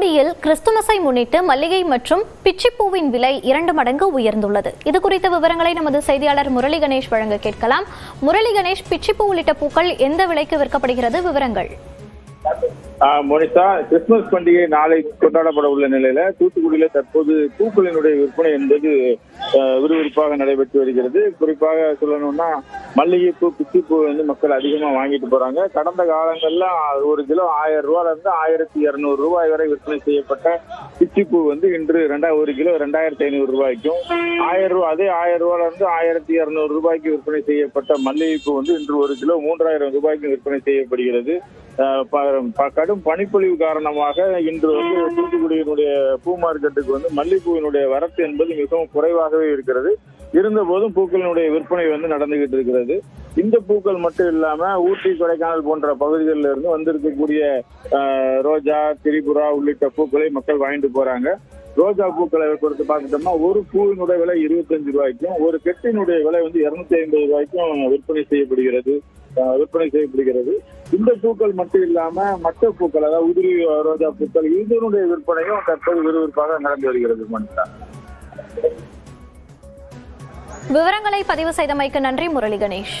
தூத்துக்குடியில் கிறிஸ்துமஸை முன்னிட்டு மல்லிகை மற்றும் பிச்சிப்பூவின் விலை 2 மடங்கு உயர்ந்துள்ளது. இது குறித்த விவரங்களை நமது செய்தியாளர் முரளி கணேஷ் வழங்க கேட்கலாம். முரளி கணேஷ், பிச்சிப்பூ உள்ளிட்ட பூக்கள் எந்த விலைக்கு விற்கப்படுகிறது? விவரங்கள். மோனிஷா, கிறிஸ்துமஸ் பண்டிகை நாளை கொண்டாடப்பட உள்ள நிலையில தூத்துக்குடியில தற்போது பூக்களினுடைய விற்பனை என்பது விறுவிறுப்பாக நடைபெற்று வருகிறது. குறிப்பாக சொல்லணும்னா மல்லிகைப்பூ, பிச்சிப்பூ வந்து மக்கள் அதிகமா வாங்கிட்டு போறாங்க. கடந்த காலங்கள்ல 1 கிலோ 1000 ரூபாயில இருந்து 1200 ரூபாய் வரை விற்பனை செய்யப்பட்ட பிச்சிப்பூ வந்து இன்று 1 கிலோ 2500 ரூபாய்க்கும், 1000 ரூபாயில இருந்து 1200 ரூபாய்க்கு விற்பனை செய்யப்பட்ட மல்லிகைப்பூ வந்து இன்று 1 கிலோ 3000 ரூபாய்க்கு விற்பனை செய்யப்படுகிறது. கடும் பனிப்பொழிவு காரணமாக இன்று வந்து தூத்துக்குடியினுடைய பூ மார்க்கெட்டுக்கு வந்து மல்லிகைப்பூவினுடைய வரத்து என்பது மிகவும் குறைவாகவே இருக்கிறது. இருந்த போதும் பூக்களினுடைய விற்பனை வந்து நடந்துகிட்டு இருக்கிறது. இந்த பூக்கள் மட்டும் இல்லாம ஊட்டி, கொடைக்கானல் போன்ற பகுதிகளில் இருந்து வந்திருக்கக்கூடிய ரோஜா, திரிபுரா உள்ளிட்ட பூக்களை மக்கள் வாங்கிட்டு போறாங்க. ரோஜா பூக்களை பொறுத்து பார்த்துட்டோம்னா ஒரு பூவினுடைய விலை 25 ரூபாய்க்கும், ஒரு கெட்டினுடைய விலை வந்து 250 ரூபாய்க்கும் விற்பனை செய்யப்படுகிறது. இந்த பூக்கள் மட்டும் இல்லாம மற்ற பூக்கள், அதாவது உதிரி ரோஜா பூக்கள், இதனுடைய விற்பனையும் தற்போது விறுவிறுப்பாக நடந்து வருகிறது. விவரங்களை பதிவு செய்தமைக்கு நன்றி முரளி கணேஷ்.